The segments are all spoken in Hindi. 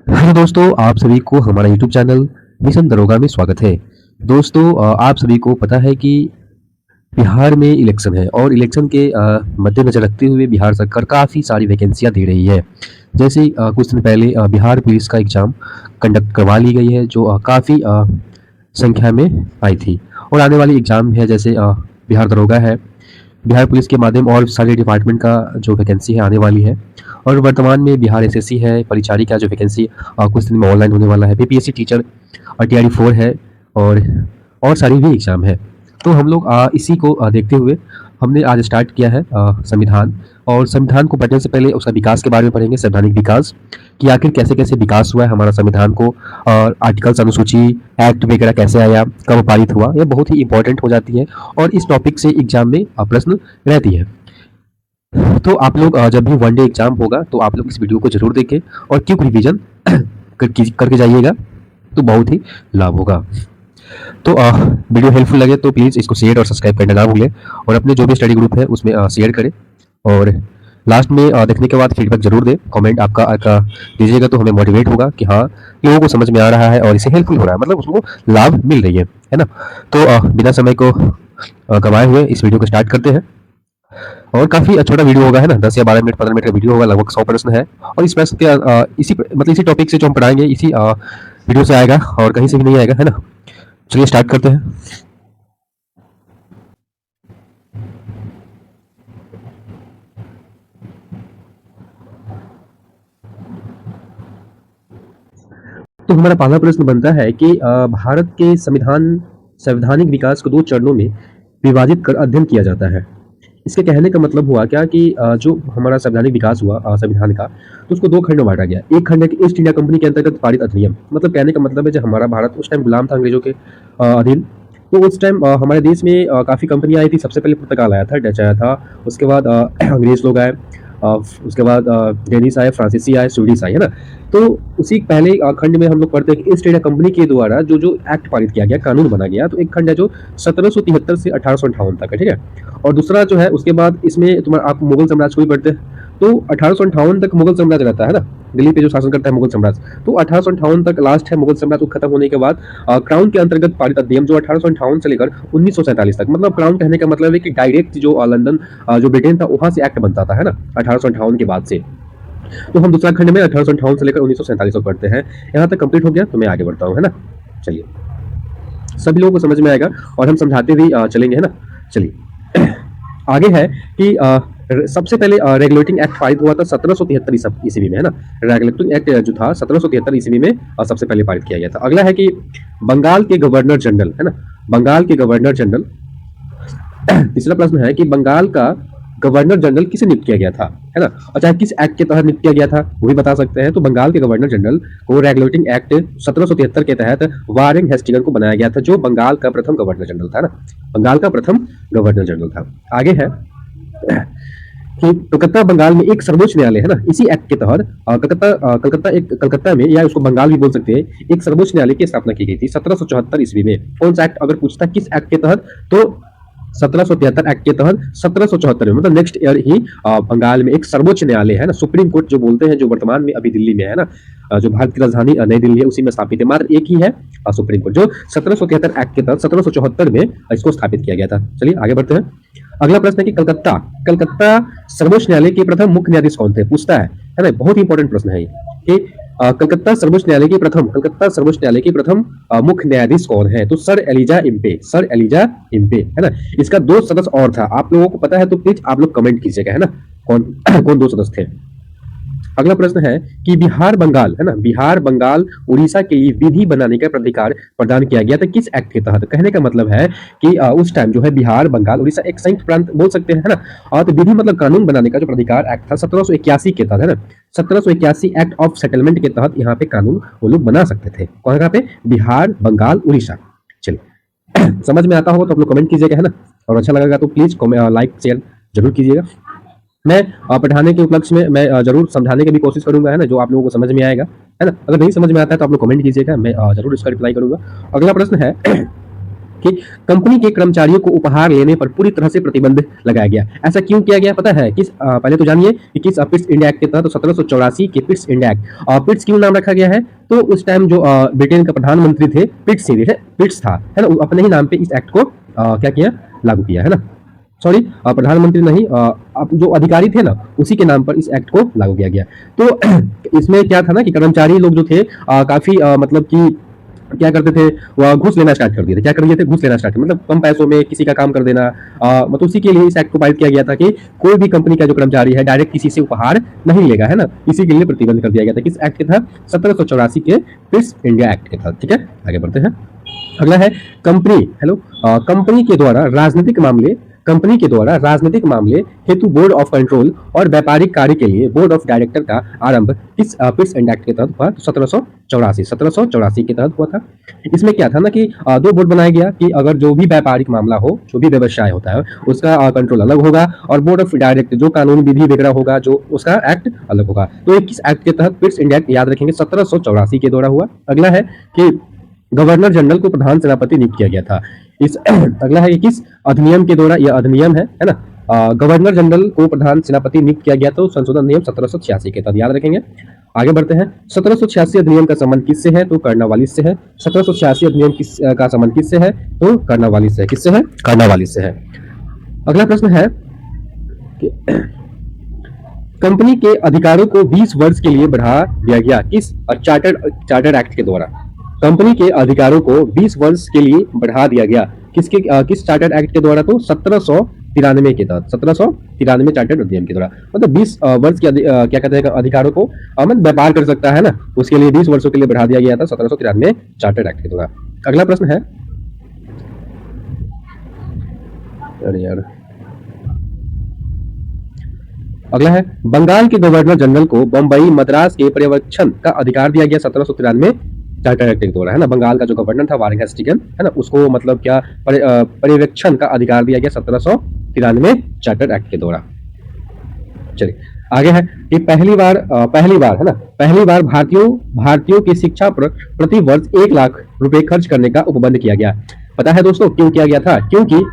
हेलो दोस्तों, आप सभी को हमारा यूट्यूब चैनल मिशन दरोगा में स्वागत है। दोस्तों, आप सभी को पता है कि बिहार में इलेक्शन है और इलेक्शन के मद्देनज़र रखते हुए बिहार सरकार काफ़ी सारी वैकेंसियाँ दे रही है। जैसे कुछ दिन पहले बिहार पुलिस का एग्ज़ाम कंडक्ट करवा ली गई है, जो काफ़ी संख्या में आई थी। और आने वाली एग्ज़ाम है, जैसे बिहार दरोगा है, बिहार पुलिस के माध्यम और सारे डिपार्टमेंट का जो वैकेंसी है आने वाली है। और वर्तमान में बिहार एसएससी है, परिचारिका जो वैकेंसी कुछ दिन में ऑनलाइन होने वाला है, बीपीएससी टीचर और टीआरई 4 है, और सारी भी एग्ज़ाम है। तो हम लोग इसी को देखते हुए हमने आज स्टार्ट किया है संविधान। और संविधान को पढ़ने से पहले उसका विकास के बारे में पढ़ेंगे, संवैधानिक विकास, कि आखिर कैसे कैसे विकास हुआ है हमारा संविधान को, और आर्टिकल्स, अनुसूची, एक्ट वगैरह कैसे आया, कब पारित हुआ, यह बहुत ही इंपॉर्टेंट हो जाती है और इस टॉपिक से एग्जाम में प्रश्न रहती है। तो आप लोग जब भी वन डे एग्जाम होगा तो आप लोग इस वीडियो को जरूर देखें और क्विक रिवीजन करके जाइएगा, तो बहुत ही लाभ होगा। तो वीडियो हेल्पफुल लगे तो प्लीज़ इसको शेयर और सब्सक्राइब करना ना भूलें, और अपने जो भी स्टडी ग्रुप है उसमें शेयर करें। और लास्ट में देखने के बाद फीडबैक जरूर दें, कमेंट आपका दीजिएगा तो हमें मोटिवेट होगा कि हाँ, लोगों को समझ में आ रहा है और इसे हेल्पफुल हो रहा है, मतलब उसको लाभ मिल रही है ना। तो बिना समय को गंवाए हुए इस वीडियो को स्टार्ट करते हैं। और काफ़ी छोटा वीडियो होगा, है ना, 10 या 12 मिनट 15 मिनट का वीडियो होगा, लगभग 100 प्रश्न है। और इस प्रश्न के इसी टॉपिक से जो हम पढ़ाएंगे इसी वीडियो से आएगा और कहीं से भी नहीं आएगा, है ना। चलिए स्टार्ट करते हैं। तो हमारा पहला प्रश्न बनता है कि भारत के संवैधानिक विकास को 2 चरणों में विभाजित कर अध्ययन किया जाता है। इसके कहने का मतलब हुआ क्या कि जो हमारा संवैधानिक विकास हुआ संविधान का, तो उसको 2 खंड में बांटा गया। एक खंड है कि ईस्ट इंडिया कंपनी के अंतर्गत पारित अधिनियम, मतलब कहने का मतलब है जब हमारा भारत उस टाइम गुलाम था अंग्रेजों के अधीन, तो उस टाइम हमारे देश में काफ़ी कंपनियाँ आई थी। सबसे पहले पुर्तगाल आया था, डच आया था, उसके बाद अंग्रेज लोग आए, उसके बाद डेनिश आए, फ्रांसीसी आए, स्वीडिश आए, है ना। तो उसी पहले खंड में हम लोग पढ़ते हैं कि ईस्ट इंडिया कंपनी के द्वारा जो जो एक्ट पारित किया गया, कानून बना गया, तो एक खंड है जो 1773 से 1858 तक है, ठीक है। और दूसरा जो है उसके बाद इसमें तुम्हारा आप मुगल साम्राज्य को भी पढ़ते हैं, तो 1858 तक मुगल साम्राज्य रहता है ना, दिल्ली पे जो शासन करता है मुगल साम्राज्य, तो 1858 तक लास्ट है मुगल साम्राज्य खत्म होने के बाद क्राउन के अंतर्गत पारित अधिनियम जो 1858 से लेकर 1947 तक, मतलब क्राउन कहने का मतलब है कि डायरेक्ट जो लंदन जो ब्रिटेन था वहां से एक्ट बनता था, है ना, 1858 के बाद से। तो हम दूसरा खंड में 1858 से लेकर 1947 तक पढ़ते हैं। यहाँ तक कंप्लीट हो गया तो मैं आगे बढ़ता हूँ, है ना। चलिए, सभी लोगों को समझ में आएगा और हम समझाते भी चलेंगे, है ना। चलिए आगे है कि सबसे पहले रेगुलेटिंग एक्ट पारित हुआ था 1773 ईस्वी में, है ना। रेगुलेटिंग एक्ट जो था 1773 ईस्वी में सबसे पहले पारित किया गया था। अगला है कि बंगाल के गवर्नर जनरल, है ना, बंगाल के गवर्नर जनरल। तीसरा प्रश्न है कि बंगाल का गवर्नर जनरल किसे नियुक्त किया गया था, है ना, और चाहे किस एक्ट के तहत नियुक्त किया गया था वो भी बता सकते हैं। तो बंगाल के गवर्नर जनरल को रेगुलेटिंग एक्ट 1773 के तहत वारेन हेस्टिंगस को बनाया गया था, जो बंगाल का प्रथम गवर्नर जनरल था ना, बंगाल का प्रथम गवर्नर जनरल था। आगे है कि कलकत्ता बंगाल में एक सर्वोच्च न्यायालय, है ना, इसी एक्ट के तहत कलकत्ता में, या उसको बंगाल भी बोल सकते हैं, एक सर्वोच्च न्यायालय की स्थापना की गई थी 1774 ईस्वी में। कौन सा एक्ट अगर पूछता किस एक्ट के तहत, तो 1773 एक्ट के तहत 1774 में, मतलब नेक्स्ट ईयर ही बंगाल में एक सर्वोच्च न्यायालय, है ना, सुप्रीम कोर्ट जो बोलते हैं, जो वर्तमान में अभी दिल्ली में है ना, जो भारत की राजधानी नई दिल्ली है उसी में स्थापित है, मात्र एक ही है सुप्रीम कोर्ट, जो 1773 एक्ट के तहत 1774 में इसको स्थापित किया गया था। चलिए आगे बढ़ते हैं। अगला प्रश्न है कि कलकत्ता सर्वोच्च न्यायालय के प्रथम मुख्य न्यायाधीश कौन थे, पूछता है ना, बहुत इंपॉर्टेंट प्रश्न है ये कि कलकत्ता सर्वोच्च न्यायालय के प्रथम मुख्य न्यायाधीश कौन है, तो सर एलिजा इम्पे, है ना। इसका 2 सदस्य और था, आप लोगों को पता है तो प्लीज आप लोग कमेंट कीजिएगा, है ना, कौन कौन 2 सदस्य थे। अगला प्रश्न है कि बिहार बंगाल उड़ीसा के लिए विधि बनाने का प्राधिकार प्रदान किया गया था किस एक्ट के तहत। कहने का मतलब है कि उस टाइम जो है बिहार बंगाल उड़ीसा एक संयुक्त प्रांत बोल सकते हैं, है ना। और तो विधि मतलब कानून बनाने का जो प्राधिकार एक्ट था 1781 के तहत, है ना, 1781 एक्ट ऑफ सेटलमेंट के तहत यहाँ पे कानून वो लोग बना सकते थे। कहाँ पे, बिहार बंगाल उड़ीसा। चलिए समझ में आता होगा तो आप लोग कमेंट कीजिएगा, है ना, और अच्छा लगेगा तो प्लीज लाइक शेयर जरूर कीजिएगा। मैं पढ़ाने के उपलक्ष्य में मैं जरूर समझाने की भी कोशिश करूंगा, है ना, जो आप लोगों को समझ में आएगा, है ना। अगर नहीं समझ में आता है तो आप लोग कमेंट कीजिएगा, मैं जरूर इसका रिप्लाई करूंगा। अगला प्रश्न है कि कंपनी के कर्मचारियों को उपहार लेने पर पूरी तरह से प्रतिबंध लगाया गया। ऐसा क्यों किया गया पता है? किस पहले तो जानिए कि किस पिट्स इंडिया एक्ट के तहत, तो 1784 के पिट्स इंडिया एक्ट। पिट्स क्यों नाम रखा गया है? तो उस टाइम जो ब्रिटेन का प्रधानमंत्री थे पिट्स ही थे, पिट्स था, है ना, अपने ही नाम पे इस एक्ट को क्या किया, लागू किया, है ना। सॉरी, प्रधानमंत्री नहीं, जो अधिकारी थे ना उसी के नाम पर इस एक्ट को लागू किया गया। तो इसमें क्या था ना कि कर्मचारी लोग जो थे काफी मतलब कि क्या करते थे, वो घूस लेना स्टार्ट कर दिए थे। क्या कर दिए थे? घूस लेना स्टार्ट, मतलब कम पैसों में किसी का काम कर देना। मतलब उसी के लिए इस एक्ट को पारित किया गया था कि कोई भी कंपनी का जो कर्मचारी है डायरेक्ट किसी से उपहार नहीं लेगा, है ना। इसी के लिए प्रतिबंध कर दिया गया था। किस एक्ट के तहत? 1784 के पिट्स इंडिया एक्ट के तहत। ठीक है, आगे बढ़ते हैं। अगला है कंपनी, हेलो, कंपनी के द्वारा राजनीतिक मामले हेतु बोर्ड ऑफ कंट्रोल और व्यापारिक कार्य के लिए बोर्ड ऑफ डायरेक्टर का आरंभ किस पिट्स एंड एक्ट के तहत हुआ? तो 1784 के तहत हुआ था। इसमें क्या था ना कि दो बोर्ड बनाया गया कि अगर जो भी व्यापारिक मामला हो, जो भी व्यवसाय होता है, उसका कंट्रोल अलग होगा, और बोर्ड ऑफ डायरेक्टर जो कानून विधि वगैरह होगा, जो उसका एक्ट अलग होगा। तो ये किस एक्ट के तहत? पिट्स इंडिया एक्ट, याद रखेंगे, 1784 के द्वारा हुआ। अगला है कि गवर्नर जनरल को प्रधान सेनापति नियुक्त किया गया था। इस अगला है कि किस अधिनियम के द्वारा? यह अधिनियम है ना, गवर्नर जनरल को प्रधान सेनापति नियुक्त किया गया, तो संशोधन नियम 1786 के तहत, याद रखेंगे। आगे बढ़ते हैं। 1786 अधिनियम का संबंध किससे है? तो कर्नावालिस से है। 1786 अधिनियम का संबंध किससे है? तो कर्नावालिस से है। किससे है? कर्नावालिस से है। अगला प्रश्न है कि कंपनी के अधिकारों को 20 वर्ष के लिए बढ़ा दिया गया किस चार्टर्ड एक्ट के द्वारा? कंपनी के अधिकारों को 20 वर्ष के लिए बढ़ा दिया गया किस चार्टर्ड एक्ट के द्वारा? तो 1793 के तहत, 1793 चार्टर्ड अधिनियम के द्वारा। मतलब 20 वर्ष के क्या कहते हैं अधिकारों को मतलब व्यापार कर सकता है ना, उसके लिए 20 वर्षों के लिए बढ़ा दिया गया था 1793 चार्टर्ड एक्ट के द्वारा। अगला प्रश्न है, अरे यार, अगला है बंगाल के गवर्नर जनरल को बंबई मद्रास के पर्यवेक्षण का अधिकार दिया गया 1793 चार्टर एक्ट के द्वारा, है ना। बंगाल का जो गवर्नर था वारेन हेस्टिंग्स, है ना, उसको मतलब क्या पर्यवेक्षण का अधिकार दिया गया 1793 चार्टर एक्ट के द्वारा। चलिए आगे है कि पहली बार है ना, पहली बार भारतीयों की शिक्षा पर प्रति वर्ष 1 लाख रुपए खर्च करने का उपबंध किया गया। पता है दोस्तों क्यों किया गया था? क्योंकि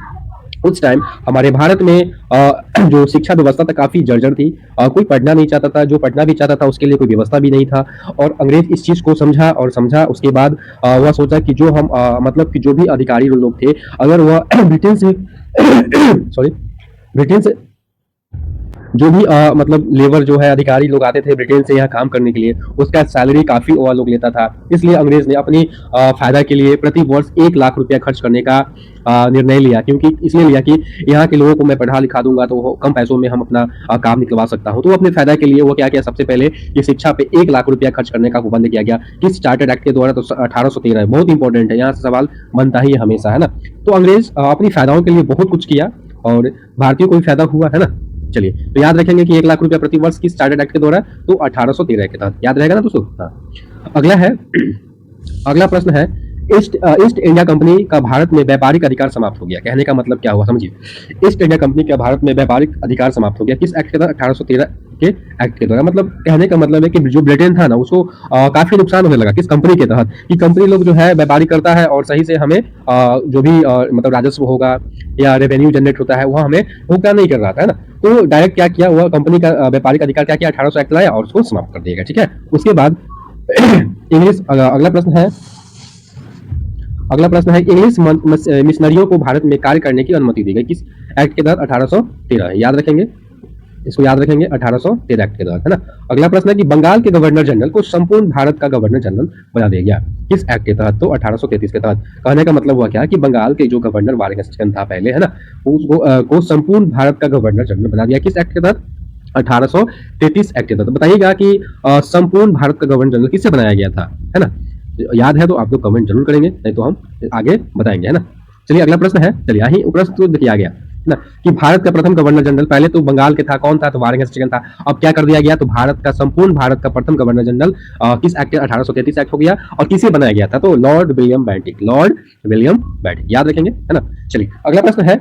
उस टाइम हमारे भारत में जो शिक्षा व्यवस्था था काफी जर्जर थी। कोई पढ़ना नहीं चाहता था, जो पढ़ना भी चाहता था उसके लिए कोई व्यवस्था भी नहीं था। और अंग्रेज इस चीज को समझा उसके बाद वह सोचा कि जो हम मतलब कि जो भी अधिकारी लोग थे, अगर वह ब्रिटेन से ब्रिटेन से जो भी मतलब लेबर जो है, अधिकारी लोग आते थे ब्रिटेन से यहाँ काम करने के लिए, उसका सैलरी काफी वो लोग लेता था। इसलिए अंग्रेज ने अपनी फायदा के लिए प्रति वर्ष 1 लाख रुपया खर्च करने का निर्णय लिया। क्योंकि इसलिए लिया कि यहाँ के लोगों को मैं पढ़ा लिखा दूंगा तो कम पैसों में हम अपना काम निकलवा सकता हूँ। तो अपने फायदा के लिए वो क्या किया, सबसे पहले ये शिक्षा पे 1 लाख रुपया खर्च करने का उपबंध किया गया किस चार्टर्ड एक्ट के द्वारा? तो 1813। बहुत इंपॉर्टेंट है, यहाँ से सवाल बनता ही हमेशा, है ना। तो अंग्रेज अपनी फायदाओं के लिए बहुत कुछ किया और भारतीयों को भी फायदा हुआ, है ना। चलिए तो याद रखेंगे कि 1 लाख रुपया प्रति वर्ष किस चार्टर्ड एक्ट के द्वारा? तो 1813 के तहत, याद रहेगा ना दोस्तों। हाँ, अगला प्रश्न है, ईस्ट इंडिया कंपनी का भारत में व्यापारिक अधिकार समाप्त हो गया। कहने का मतलब क्या हुआ समझिए। ईस्ट इंडिया कंपनी का भारत में व्यापारिक अधिकार समाप्त हो गया किस एक्ट के तहत? 1813 के एक्ट के द्वारा। मतलब कहने का मतलब है कि जो ब्रिटेन था ना उसको काफी नुकसान होने लगा किस कंपनी के तहत, कि कंपनी लोग जो है व्यापारी करता है और सही से हमें जो भी मतलब राजस्व होगा या रेवेन्यू जनरेट होता है वह हमें भुगतान नहीं कर रहा था, है ना। तो डायरेक्ट क्या किया, वह कंपनी का व्यापारिक अधिकार क्या किया, 1800 एक्ट लाया और उसको समाप्त कर दिया गया। ठीक है, उसके बाद इंग्लिश अगला प्रश्न है इंग्लिश मिशनरियों को भारत में कार्य करने की अनुमति दी गई किस एक्ट के तहत? 1813। याद रखेंगे, इसको याद रखेंगे, 1813 एक्ट के तहत, है ना। अगला प्रश्न है कि बंगाल के गवर्नर जनरल को संपूर्ण भारत का गवर्नर जनरल बना दिया गया किस एक्ट के तहत? तो 1833 के तहत। कहने का मतलब हुआ क्या कि बंगाल के जो गवर्नर वारेन हेस्टिंग्स था पहले, है ना, उसको संपूर्ण भारत का गवर्नर जनरल बना दिया किस एक्ट के तहत? 1833 एक्ट के तहत। बताइएगा कि संपूर्ण भारत का गवर्नर जनरल किससे बनाया गया था, है ना। याद है तो आप लोग कमेंट जरूर करेंगे, नहीं तो हम आगे बताएंगे, है ना। चलिए अगला प्रश्न है, चलिए यही प्रश्न तो देखिए आ गया ना कि भारत का प्रथम गवर्नर जनरल पहले तो बंगाल के था, कौन था? तो वारेन हेस्टिंग्स था। अब क्या कर दिया गया, तो संपूर्ण भारत का प्रथम गवर्नर जनरल किस एक्ट? 1833 एक्ट हो गया। और किसे बनाया गया था? तो लॉर्ड विलियम बेंटिक। याद रखेंगे, है ना। चलिए अगला प्रश्न है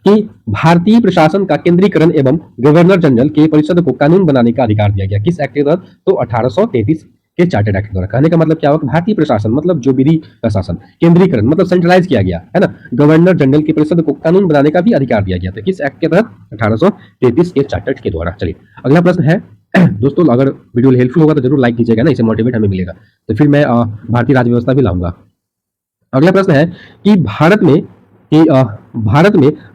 कि भारतीय प्रशासन का केंद्रीकरण एवं गवर्नर जनरल के परिषद को कानून बनाने का अधिकार दिया गया किस एक्ट के तहत? तो 1833 के चार्टर्ड एक्ट के द्वारा। कहने का मतलब क्या होगा, भारतीय प्रशासन मतलब जो विधि का शासन, केंद्रीकरण मतलब सेंट्रलाइज किया गया है ना, गवर्नर जनरल की परिषद को कानून बनाने का भी अधिकार दिया गया था। किस एक्ट के तहत, 1833 के चार्टर्ड के द्वारा। चलिए अगला प्रश्न है दोस्तों, अगर वीडियो हेल्पफुल होगा तो जरूर लाइक कीजिएगा ना, इससे मोटिवेट हमें मिलेगा। तो फिर मैं भारतीय राज्य व्यवस्था भी लाऊंगा। अगला प्रश्न है कि भारत में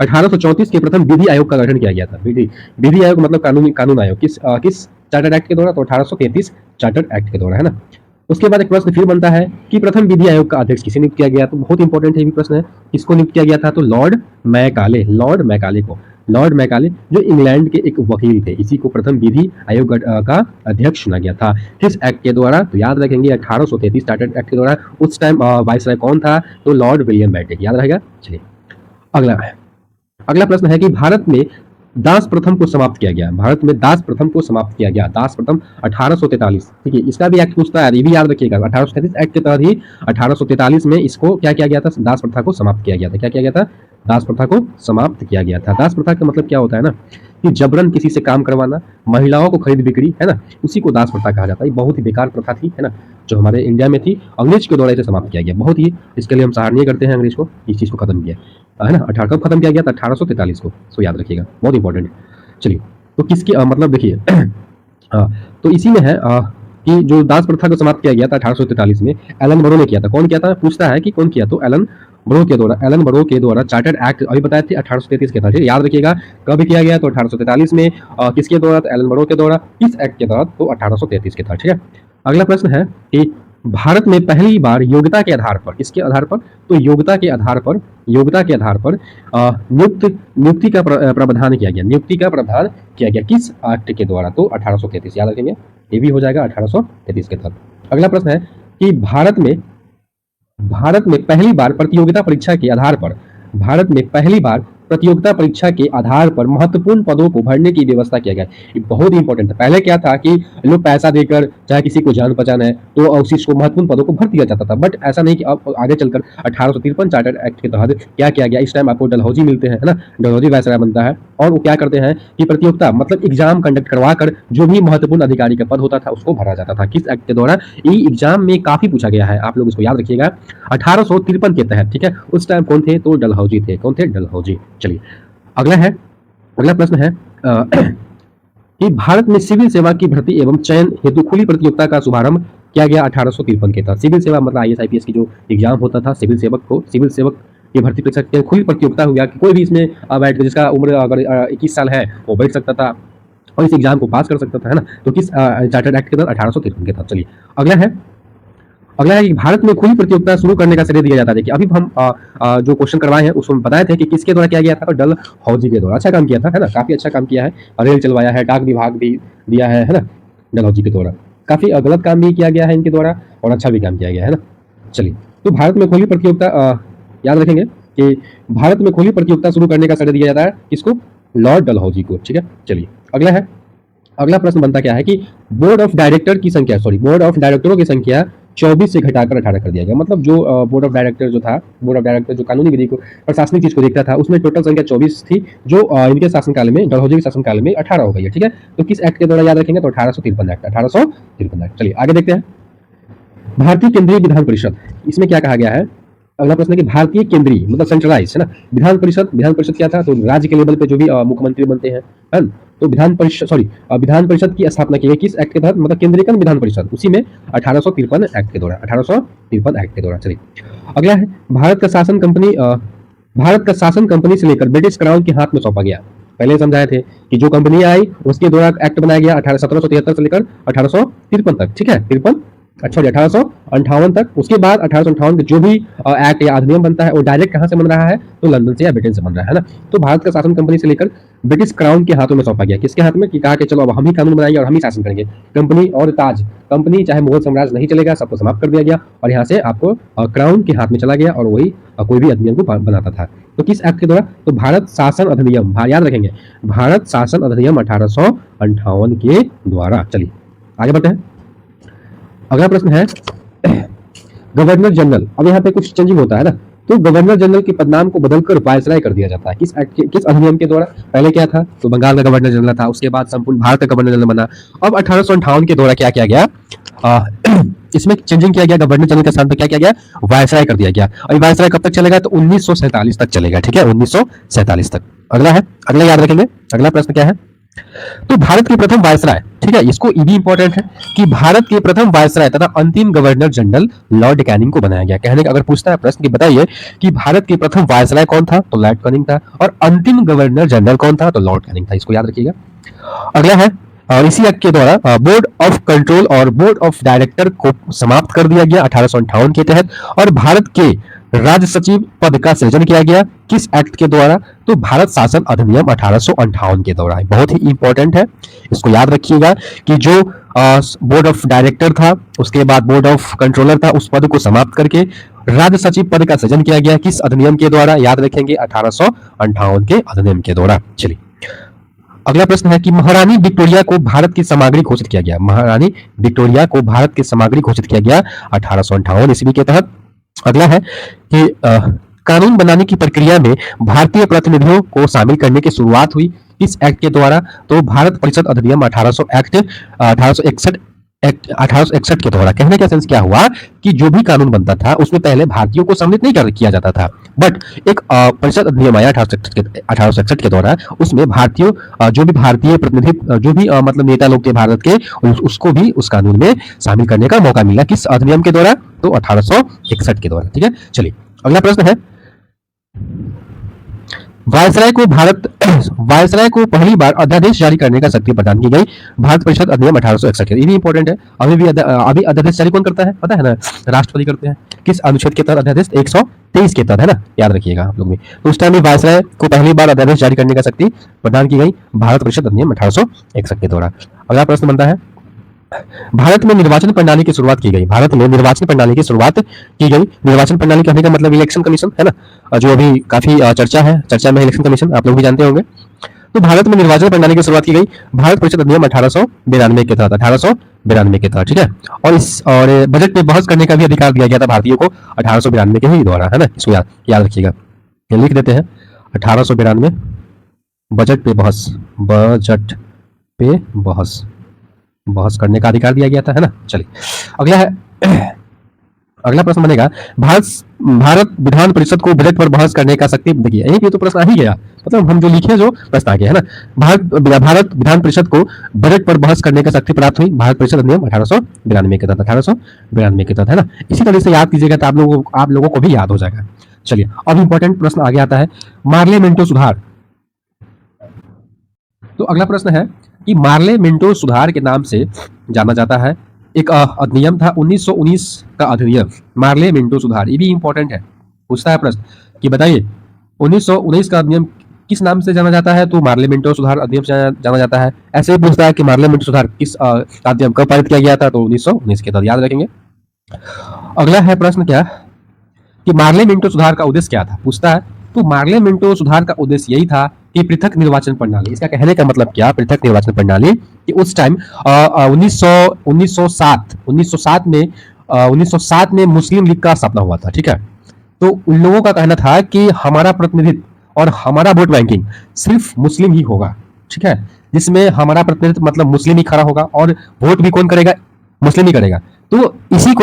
1834 के प्रथम विधि आयोग का गठन किया गया था। विधि आयोग मतलब कानून आयोग, किस चार्टर्ड एक्ट के द्वारा, तो 1833 चार्टर्ड एक्ट के द्वारा, है ना। उसके बाद एक प्रश्न फिर बनता है कि प्रथम विधि आयोग का अध्यक्ष किसे नियुक्त किया गया, तो बहुत इंपॉर्टेंट है ये प्रश्न है, किसको नियुक्त किया गया था, तो लॉर्ड मैकाले जो इंग्लैंड के एक वकील थे, इसी को प्रथम विधि आयोग का अध्यक्ष चुना गया था। किस एक्ट के द्वारा, तो याद रखेंगे 1833 चार्टर्ड एक्ट के द्वारा। उस टाइम वाइसराय कौन था, तो लॉर्ड विलियम बेंटिक, याद रहेगा। चलिए अगला प्रश्न है कि भारत में दास प्रथम को समाप्त किया गया। भारत में दास प्रथम को समाप्त किया गया, दास प्रथम 1843, ठीक है। इसका भी एक्ट पूछता है, ये भी याद रखिएगा। 1833 एक्ट के तहत ही 1843 में इसको क्या किया गया था, दास प्रथा को समाप्त किया गया था। क्या किया गया था, दास प्रथा को समाप्त किया गया था। दास प्रथा का मतलब क्या होता है ना, कि जबरन किसी से काम करवाना, महिलाओं को खरीद बिक्री, है ना, उसी को दास प्रथा कहा जाता है। बहुत ही बेकार प्रथा थी, है ना, जो हमारे इंडिया में थी, अंग्रेज के द्वारा इसे समाप्त किया गया। बहुत ही इसके लिए हम सराहनीय करते हैं अंग्रेज को, इस चीज को खत्म किया, है ना। कब खत्म किया गया था, 1843 को, सो याद रखिएगा, बहुत इंपॉर्टेंट। चलिए तो किसकी मतलब देखिए तो इसी में है कि जो दास प्रथा को समाप्त किया गया था 1843 में, एलन बरो ने किया था। कौन किया था, पूछता है कि कौन किया, तो एलन बरो के द्वारा चार्टर्ड एक्ट अभी बताए थे 1833 के था, ठीक है, याद रखिएगा। कब किया गया, तो 1843 में। किसके द्वारा, तो एलन बरो के द्वारा। किस एक्ट के तहत, तो 1833 के तहत, ठीक है। अगला प्रश्न है कि भारत में पहली बार योग्यता के आधार पर, किसके आधार पर, तो योग्यता के आधार पर नियुक्ति का प्रावधान किया गया। किस एक्ट के द्वारा, तो 1833, याद रखेंगे, ये भी हो जाएगा 1833 के तहत। अगला प्रश्न है कि भारत में पहली बार प्रतियोगिता परीक्षा के आधार पर महत्वपूर्ण पदों को भरने की व्यवस्था किया गया। ये बहुत ही इंपॉर्टेंट है। पहले क्या था कि लोग पैसा देकर, चाहे किसी को जान पहचान है, तो उसी को महत्वपूर्ण पदों को भर दिया जाता था। बट ऐसा नहीं कि अब आगे चलकर 1853 चार्टर्ड एक्ट के तहत क्या किया गया, इस टाइम आपको डलहौजी मिलते हैं, है ना, डलहौजी वायसराय बनता है, और वो क्या करते हैं कि प्रतियोगिता मतलब एग्जाम कंडक्ट करवा कर जो भी महत्वपूर्ण अधिकारी का पद होता था उसको भरा जाता था। किस एक्ट के द्वारा, ये एग्जाम में काफी पूछा गया है, आप लोग इसको याद रखिएगा, 1853 के तहत, ठीक है। उस टाइम कौन थे, तो डलहौजी थे। कौन थे, डलहौजी। चलिए अगला प्रश्न है कि भारत में सिविल सेवा की भर्ती एवं चयन हेतु खुली प्रतियोगिता का शुभारंभ किया गया 1853 के तहत। सिविल सेवा मतलब IAS IPS की जो एग्जाम होता था, सिविल सेवक की भर्ती परीक्षा खुली प्रतियोगिता हो गया कि कोई भी इसमें बैठ, जिसका उम्र अगर 21 साल है वो बैठ सकता था और इस एग्जाम को पास कर सकता था, है ना। तो किस चार्टर्ड एक्ट के तहत, 1853 के तहत। चलिए अगला है कि भारत में खुली प्रतियोगिता शुरू करने का श्रेय दिया जाता है। देखिए अभी हम जो क्वेश्चन करवाए हैं उसमें बताए थे कि किसके द्वारा किया गया था, डलहौजी के द्वारा। अच्छा काम किया था, है ना, काफी अच्छा काम किया है, रेल चलवाया है, डाक विभाग भी दिया है ना, डलहौजी के द्वारा। काफी गलत काम भी किया गया है इनके द्वारा और अच्छा भी काम किया गया है ना। चलिए तो भारत में खुली प्रतियोगिता याद रखेंगे कि भारत में खुली प्रतियोगिता शुरू करने का श्रेय दिया जाता है किसको, लॉर्ड डलहौजी को, ठीक है। चलिए अगला प्रश्न बनता क्या है कि बोर्ड ऑफ डायरेक्टरों की संख्या 24 से घटाकर 18 कर दिया गया। मतलब जो बोर्ड ऑफ डायरेक्टर जो कानूनी विधि को, प्रशासनिक चीज को देखता था, उसमें टोटल संख्या 24 थी, जो इनके शासनकाल में, डलहौजी के शासनकाल में 18 हो गई है, ठीक है। तो किस एक्ट के द्वारा, याद रखेंगे, तो 1853 एक्ट। चलिए आगे देखते हैं। भारतीय केंद्रीय विधान परिषद, इसमें क्या कहा गया है। अगला प्रश्न है कि भारतीय केंद्रीय मतलब सेंट्रलाइज, है ना, विधान परिषद क्या था, तो राज्य के लेवल पे जो भी मुख्यमंत्री बनते हैं, है ना, तो विधान परिषद की स्थापना की गई किस एक्ट के तहत, मतलब केंद्रीय विधान परिषद, उसी में 1853 एक्ट के द्वारा। चलिए अगला है भारत का शासन कंपनी से लेकर ब्रिटिश क्राउन के हाथ में सौंपा गया। पहले समझाए थे कि जो कंपनी आई उसके द्वारा एक्ट बनाया गया 1773 से लेकर 1853 तक, ठीक है, 1858 तक। उसके बाद 1858 के जो भी एक्ट या अधिनियम बनता है वो डायरेक्ट कहां से बन रहा है, तो लंदन से या ब्रिटेन से बन रहा है ना। तो भारत का शासन कंपनी से लेकर ब्रिटिश क्राउन के हाथों में सौंपा गया। किसके हाथ में, कि कहा कि चलो अब हम ही कानून बनाएंगे और हम ही शासन करेंगे। कंपनी चाहे मुगल साम्राज्य नहीं चलेगा, सबको समाप्त कर दिया गया और यहाँ से आपको क्राउन के हाथ में चला गया और वही कोई भी अधिनियम को बनाता था। तो किस एक्ट के द्वारा, तो भारत शासन अधिनियम, याद रखेंगे, भारत शासन अधिनियम 1858 के द्वारा। चलिए आगे बढ़ते हैं। अगला प्रश्न है गवर्नर जनरल। अब यहाँ पे कुछ चेंजिंग होता है ना, तो गवर्नर जनरल के पदनाम को बदलकर वायसराय कर दिया जाता है। किस अधिनियम के द्वारा? पहले क्या था? तो बंगाल का गवर्नर जनरल था, उसके बाद संपूर्ण भारत का गवर्नर जनरल बना। अब 1858 के द्वारा क्या किया गया? इसमें चेंजिंग किया गया, गवर्नर जनरल के स्थान पर क्या किया गया? वायसराय कर दिया गया। और वायसराय कब तक चलेगा? तो 1947 तक चलेगा। ठीक है, 1947 तक। अगला है, अगला याद रखेंगे। अगला प्रश्न क्या है? तो भारत के प्रथम वायसराय, ठीक है, इसको ये भी इंपॉर्टेंट है कि भारत के प्रथम वायसराय तथा अंतिम गवर्नर जनरल लॉर्ड कैनिंग को बनाया गया। कहने का अगर पूछता है प्रश्न कि बताइए कि भारत के प्रथम वायसराय कौन था? तो लॉर्ड कैनिंग था। और अंतिम गवर्नर जनरल कौन था? तो लॉर्ड कैनिंग था। इसको याद रखिएगा। अगला है, और इसी एक्ट के द्वारा बोर्ड ऑफ कंट्रोल और बोर्ड ऑफ डायरेक्टर को समाप्त कर दिया गया 1858 के तहत। और भारत के राज्य सचिव पद का सृजन किया गया किस एक्ट के द्वारा? तो भारत शासन अधिनियम 1858 के द्वारा। बहुत ही इंपॉर्टेंट है, इसको याद रखिएगा कि जो बोर्ड ऑफ डायरेक्टर था, उसके बाद बोर्ड ऑफ कंट्रोलर था, उस पद को समाप्त करके राज्य सचिव पद का सृजन किया गया किस अधिनियम के द्वारा? याद रखेंगे 1858 के अधिनियम के द्वारा। चलिए अगला प्रश्न है कि महारानी विक्टोरिया को भारत की सामग्री घोषित किया गया। महारानी विक्टोरिया को भारत की सामग्री घोषित किया गया 1858 ईस्वी के तहत। अगला है कि कानून बनाने की प्रक्रिया में भारतीय प्रतिनिधियों को शामिल करने की शुरुआत हुई इस एक्ट के द्वारा? तो भारत परिषद अधिनियम 1861 के द्वारा। कहने का सेंस क्या हुआ कि जो भी कानून बनता था उसमें पहले भारतीयों को सम्मिलित नहीं किया जाता था, बट एक परिषद अधिनियम आया 1861 के द्वारा, उसमें भारतीयों जो भी भारतीय प्रतिनिधि जो भी मतलब नेता लोग थे भारत के, उसको भी उस कानून में शामिल करने का मौका मिला। किस अधिनियम के द्वारा? तो 1861 के द्वारा। ठीक है, चलिए अगला प्रश्न है, वायसराय को पहली बार अध्यादेश जारी करने का शक्ति प्रदान की गई भारत परिषद अधिनियम 1861। ये भी इंपॉर्टेंट है। अभी अध्यादेश जारी कौन करता है? पता है ना, राष्ट्रपति करते हैं। किस अनुच्छेद के तहत अध्यादेश? 123 के तहत, है ना, याद रखिएगा आप लोग भी। तो उस टाइम में वायसराय को पहली बार अध्यादेश जारी करने का शक्ति प्रदान की गई भारत परिषद अधिनियम 1861 के द्वारा। अगला प्रश्न बनता है, भारत में निर्वाचन प्रणाली की शुरुआत की गई। भारत में निर्वाचन प्रणाली की शुरुआत की गई। निर्वाचन प्रणाली कहने का मतलब इलेक्शन कमीशन, है ना, जो अभी काफी चर्चा में इलेक्शन कमीशन, आप लोग भी जानते होंगे। तो भारत में निर्वाचन प्रणाली की शुरुआत की गई भारत परिषद अधिनियम 1892 के तहत। 1892 के तहत, ठीक है। और बजट पे बहस करने का भी अधिकार दिया गया था भारतीयों को 1892 के ही द्वारा, है ना। इसको याद रखिएगा, लिख देते हैं 1892 बजट पे बहस करने का अधिकार दिया गया था, है ना। चलिए अगला है, अगला प्रश्न बनेगा, भारत विधान परिषद को बजट पर बहस करने का शक्ति। देखिए एक ये तो प्रश्न आ ही गया, मतलब हम जो लिखे जो प्रश्न आ गया, है ना। भारत विधान परिषद को बजट पर बहस करने का शक्ति प्राप्त हुई भारत परिषद अधिनियम 1892 के तहत। 1892 के तहत, है ना। इसी तरह से याद कीजिएगा तो आप लोगों को भी याद हो जाएगा। चलिए अब इंपॉर्टेंट प्रश्न आगे आता है, मार्ले मिंटो सुधार। तो अगला प्रश्न है कि मार्ले मिंटो सुधार के नाम से जाना जाता है एक अधिनियम था 1919 का अधिनियम, मार्ले मिंटो सुधार। ये भी इंपॉर्टेंट है, पूछता है प्रश्न कि बताइए 1919 का अधिनियम किस नाम से जाना जाता है? तो मार्ले मिंटो सुधार अधिनियम से जाना जाता है। ऐसे ही पूछता है कि मार्ले मिंटो सुधार किस अधिनियम कब पारित किया गया था? तो 1919 के तहत, याद रखेंगे। अगला है प्रश्न क्या कि मार्ले मिंटो सुधार का उद्देश्य क्या था, पूछता है। तो मार्ले मिंटो सुधार का उद्देश्य यही था कि पृथक निर्वाचन प्रणाली, इसका कहने का मतलब क्या, पृथक निर्वाचन प्रणाली कि उस टाइम 1907 में मुस्लिम लीग का स्थापना हुआ था, ठीक है। तो उन लोगों का कहना था कि हमारा प्रतिनिधित्व और हमारा वोट बैंकिंग सिर्फ मुस्लिम ही होगा, ठीक है, जिसमें हमारा प्रतिनिधित्व मतलब मुस्लिम ही खड़ा होगा और वोट भी कौन करेगा? मुस्लिम ही करेगा। तो इसी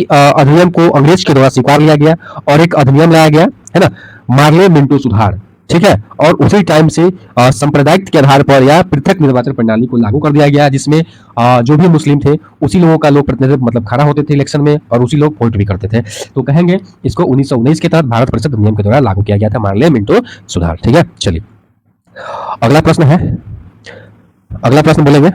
अधिनियम को अंग्रेज के द्वारा स्वीकार लिया गया और एक अधिनियम लाया गया, है ना, मार्ले मिंटो सुधार, ठीक है। और उसी टाइम से सांप्रदायिक के आधार पर या पृथक निर्वाचन प्रणाली को लागू कर दिया गया, जिसमें जो भी मुस्लिम थे उसी लोगों का लोग प्रतिनिधित्व मतलब खड़ा होते थे इलेक्शन में और उसी लोग वोट भी करते थे। तो कहेंगे इसको 1919 के तहत भारत परिषद अधिनियम के द्वारा लागू किया गया था मार्ले मिंटो सुधार, ठीक है। चलिए अगला प्रश्न बोलेंगे,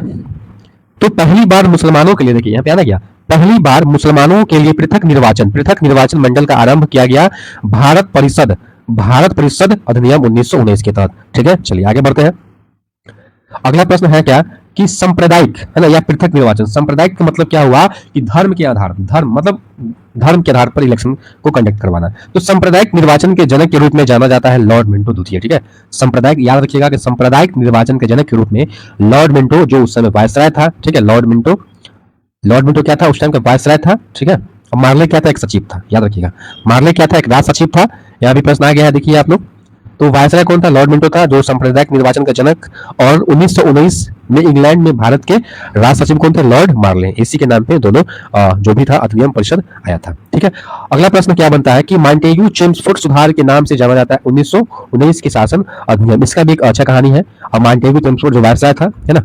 तो पहली बार मुसलमानों के लिए, देखिए यहाँ पे आना गया, पहली बार मुसलमानों के लिए पृथक निर्वाचन मंडल का आरंभ किया गया भारत परिषद अधिनियम 1919 के तहत, ठीक है। चलिए आगे बढ़ते हैं। अगला प्रश्न है क्या कि सांप्रदायिक, है ना, या पृथक निर्वाचन। सांप्रदायिक का मतलब क्या हुआ कि धर्म के आधार पर इलेक्शन को कंडक्ट करवाना। तो सांप्रदायिक निर्वाचन के जनक के रूप में जाना जाता है लॉर्ड मिंटो द्वितीय, ठीक है। सांप्रदायिक, याद रखिएगा कि सांप्रदायिक निर्वाचन के जनक के रूप में लॉर्ड मिंटो, जो उस समय वायसराय था, ठीक है, लॉर्ड मिंटो क्या था? उस टाइम का वायसराय था, ठीक है। अब मार्ले क्या था? एक सचिव था, याद रखिएगा। मार्ले क्या था? एक राज सचिव था। यहाँ भी प्रश्न आ गया है, देखिए आप लोग। तो वायसराय कौन था? लॉर्ड मिंटो था, जो सांप्रदायिक निर्वाचन का जनक। और 1919 में इंग्लैंड में भारत के राज सचिव कौन थे? लॉर्ड मार्ले। इसी के नाम पे दोनों जो भी था अधिनियम परिषद आया था। ठीक है, अगला प्रश्न क्या बनता है कि मॉन्टेग्यू चेम्सफोर्ड सुधार के नाम से जाना जाता है 1919 के शासन अधिनियम। इसका भी एक अच्छा कहानी है। और मॉन्टेग्यू चेम्सफोर्ड जो वायसराय था, है ना,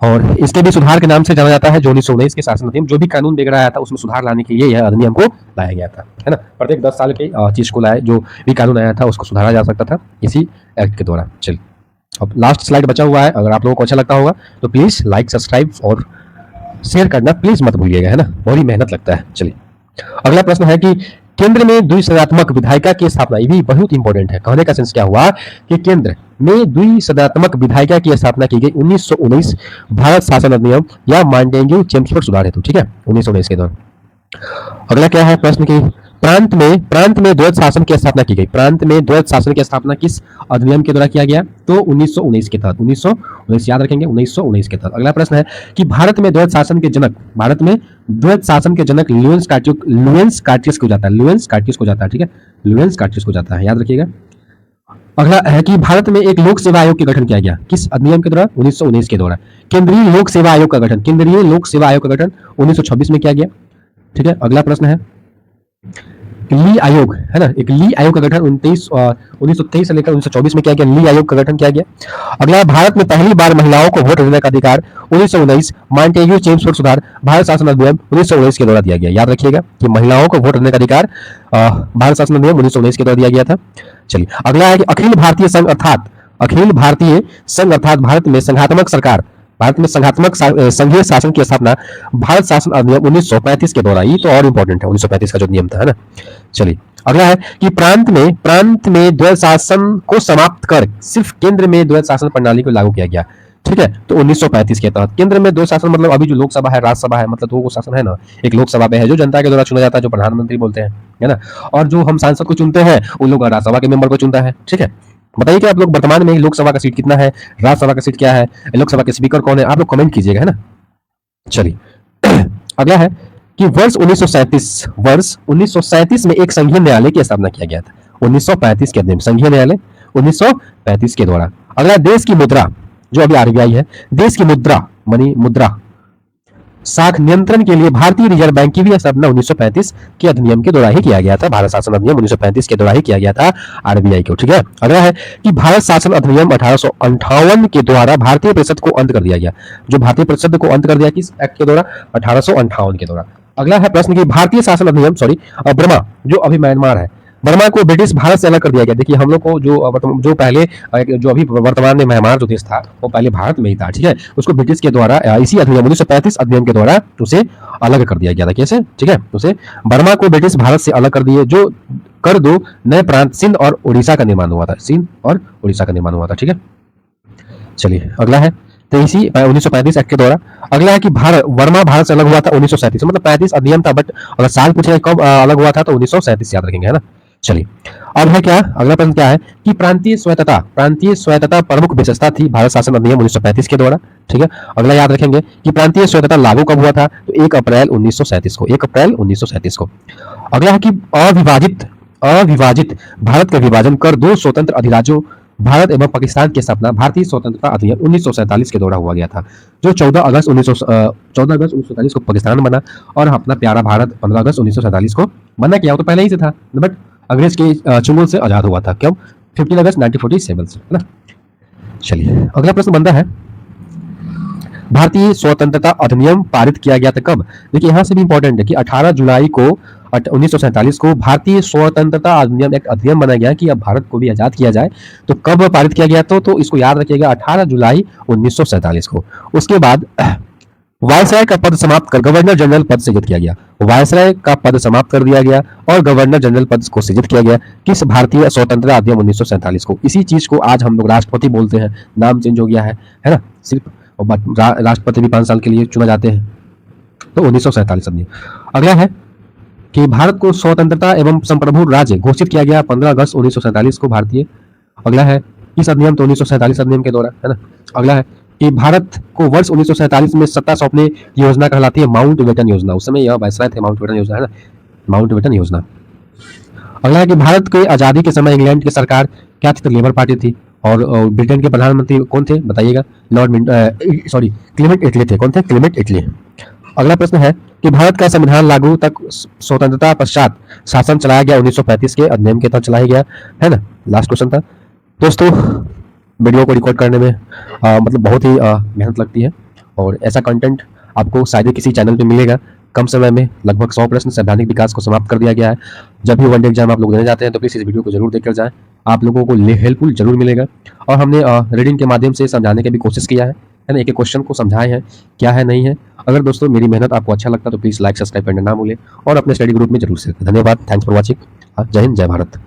और इसके भी सुधार के नाम से जाना जाता है जो 1919 के शासन अधिनियम। जो भी कानून बिगड़ा आया था उसमें सुधार लाने के लिए यह अधिनियम को लाया गया था, है ना। प्रत्येक 10 साल के चीज को लाए, जो भी कानून आया था उसको सुधारा जा सकता था इसी एक्ट के द्वारा। चलिए, अब लास्ट स्लाइड बचा हुआ है। अगर आप लोगों को अच्छा लगता होगा तो प्लीज लाइक, सब्सक्राइब और शेयर करना प्लीज मत भूलिएगा, है ना, बहुत ही मेहनत लगता है। चलिए, अगला प्रश्न है कि केंद्र में द्विसदनात्मक विधायिका की स्थापना। ये भी बहुत इंपॉर्टेंट है। कहने का सेंस क्या हुआ कि केंद्र में द्विसदनात्मक विधायिका की स्थापना की गई 1919 भारत शासन अधिनियम या मॉन्टेग्यू चेम्सफोर्ड सुधार हेतु। ठीक है, 1919 के दौरान। अगला क्या है प्रश्न की प्रांत में द्वैत शासन की स्थापना की गई। प्रांत में द्वैत शासन की स्थापना किस अधिनियम के द्वारा किया गया? तो 1919 के तहत। 1919 याद रखेंगे, 1919 के तहत। अगला प्रश्न है कि भारत में द्वैत शासन के जनक लुएंस कार्टियस को जाता है। ठीक है, लुएंस कार्टियस को जाता है, याद रखिएगा। अगला है कि भारत में एक लोक सेवा आयोग का गठन किया गया। किस अधिनियम के द्वारा? 1919 के द्वारा। केंद्रीय लोक सेवा आयोग का गठन 1926 में किया गया। ठीक है, अगला प्रश्न है ली आयोग, है ना, एक ली आयोग का गठन 1923 से लेकर 1924 में किया गया। ली आयोग का गठन किया गया। अगला, भारत में पहली बार महिलाओं को वोट देने का अधिकार 1919 मॉन्टेग्यू चेम्सफोर्ड सुधार भारत शासन अधिनियम 1919 के द्वारा दिया गया। याद रखिएगा कि महिलाओं को वोट देने का अधिकार भारत शासन अधिनियम 1919 के द्वारा दिया गया था। चलिए, अगला है कि अखिल भारतीय संघ अर्थात भारत में संघात्मक संघीय शासन की स्थापना भारत शासन अधिनियम 1935 के द्वारा। ये तो और इंपॉर्टेंट है, 1935 का जो नियम था, है ना। चलिए, अगला है कि प्रांत में द्वैत शासन को समाप्त कर सिर्फ केंद्र में द्वैत शासन प्रणाली को लागू किया गया। ठीक है, तो 1935 के तहत केंद्र में द्वैत शासन, मतलब अभी जो लोकसभा है, राज्यसभा है, मतलब दो शासन है ना। एक लोकसभा पे है जो जनता के द्वारा चुना जाता है, जो प्रधानमंत्री बोलते हैं, है ना। और जो हम सांसद को चुनते हैं उन लोग राज्यसभा के मेंबर को चुनता है। ठीक है, बताइए कि आप लोग वर्तमान में लोकसभा का सीट कितना है, राज्यसभा का सीट क्या है, लोकसभा के स्पीकर कौन है, आप लोग कमेंट कीजिएगा, है ना। चलिए, अगला है कि वर्ष 1937 में एक संघीय न्यायालय की स्थापना किया गया था। 1935 के अधिनियम, संघीय न्यायालय 1935 के द्वारा। अगला, देश की मुद्रा, जो अभी आरबीआई है, देश की मुद्रा साख नियंत्रण के लिए भारतीय रिजर्व बैंक की भी स्थापना 1935 के अधिनियम के द्वारा ही किया गया था। भारत शासन अधिनियम 1935 के द्वारा ही किया गया था आरबीआई को। ठीक है, अगला है कि भारत शासन अधिनियम 1858 के द्वारा भारतीय परिषद को अंत कर दिया गया। जो भारतीय परिषद को अंत कर दिया किस एक्ट के द्वारा? 1858 के द्वारा। अगला है प्रश्न की भारतीय शासन अधिनियम बर्मा, जो अभी म्यांमार है, बर्मा को ब्रिटिश भारत से अलग कर दिया गया। देखिए, हम लोग को जो पहले जो अभी वर्तमान में म्यांमार जो देश था वो पहले भारत में ही था। ठीक है, उसको ब्रिटिश के द्वारा इसी अधिनियम 1935 अधिनियम के द्वारा उसे अलग कर दिया गया था। कैसे? ठीक है, उसे बर्मा को ब्रिटिश भारत से अलग कर दिए, जो कर दो नए प्रांत सिंध और उड़ीसा का निर्माण हुआ था। ठीक है, चलिए, अगला है तो इसी 1935 एक्ट के द्वारा। अगला है कि बर्मा भारत से अलग हुआ था 1937, मतलब 35 अधिनियम था, बट अगर साल पूछे कब अलग हुआ था तो 1937 याद रखेंगे, है ना। चलिए, अब है क्या, अगला प्रश्न क्या है कि प्रांतीय स्वायत्तता प्रमुख विशेषता थी भारत शासन अधिनियम 1935 के द्वारा। ठीक है, अगला याद रखेंगे कि प्रांतीय स्वायत्तता लागू कब हुआ था? तो 1 अप्रैल 1937 को। अगला है कि अविभाजित भारत का विभाजन कर 2 स्वतंत्र अधिराज्यों भारत एवं पाकिस्तान की स्थापना भारतीय स्वतंत्रता अधिनियम 1947 के द्वारा हुआ गया था, जो 14 अगस्त 1947 को पाकिस्तान बना और अपना प्यारा भारत 15 अगस्त 1947 को बना। किया, वो तो पहले ही से था, बट अंग्रेज के चुंगल से आजाद हुआ था। क्यों? 15 अगस्त 1947 से, है ना। चलिए, अगला प्रश्न बनता है भारतीय स्वतंत्रता अधिनियम पारित किया गया था कब? देखिए, यहां से भी इंपॉर्टेंट है कि 18 जुलाई को 1947 को भारतीय स्वतंत्रता अधिनियम एक अधिनियम बनाया गया कि अब भारत को भी आजाद किया जाए। तो कब पारित किया गया? तो इसको याद रखिएगा, 18 जुलाई 1947 को। उसके बाद वायसराय का पद समाप्त कर गवर्नर जनरल पद सृजित किया गया। वायसराय का पद समाप्त कर दिया गया और गवर्नर जनरल पद को सृजित किया गया किस भारतीय स्वतंत्रता अधिनियम 1947 को। इसी चीज को आज हम लोग राष्ट्रपति बोलते हैं, नाम चेंज हो गया है ना, सिर्फ राष्ट्रपति भी 5 साल के लिए चुना जाते हैं। तो 1947 अधिनियम। अगला है कि भारत को स्वतंत्रता एवं संप्रभु राज्य घोषित किया गया 15 अगस्त 1947 को भारतीय। अगला है किस अधिनियम? तो 1947 अधिनियम के द्वारा, है ना। अगला है कि भारत को वर्ष 1947 में सत्ता सौंपने की योजना कहलाती है माउंट बेटन योजना। उस समय यह वायसराय थे माउंट बेटन योजना, है ना, माउंट बेटन योजना। अगला है कि भारत के आज़ादी के समय इंग्लैंड की सरकार क्या थी? तो लेबर पार्टी थी। और ब्रिटेन के प्रधानमंत्री कौन थे बताइएगा? क्लेमेंट एटली थे। कौन थे? क्लेमेंट एटली। अगला प्रश्न है कि भारत का संविधान लागू तक स्वतंत्रता पश्चात शासन चलाया गया 1935 के अधिनियम के तहत चलाया गया, है ना। लास्ट क्वेश्चन था दोस्तों। वीडियो को रिकॉर्ड करने में मतलब बहुत ही मेहनत लगती है, और ऐसा कंटेंट आपको शायद ही किसी चैनल पे मिलेगा। कम समय में लगभग 100 प्रश्न सैद्धांतिक विकास को समाप्त कर दिया गया है। जब भी वनडे एग्जाम आप लोग देने जाते हैं तो प्लीज़ इस वीडियो को जरूर देखकर जाएं, आप लोगों को हेल्पफुल जरूर मिलेगा। और हमने रीडिंग के माध्यम से समझाने की भी कोशिश किया है ना, एक एक क्वेश्चन को समझाए हैं क्या है नहीं है। अगर दोस्तों मेरी मेहनत आपको अच्छा लगता तो प्लीज़ लाइक सब्सक्राइब करना ना भूलें, और अपने स्टडी ग्रुप में जरूर शेयर करें। धन्यवाद, थैंक्स फॉर वॉचिंग। जय हिंद, जय भारत।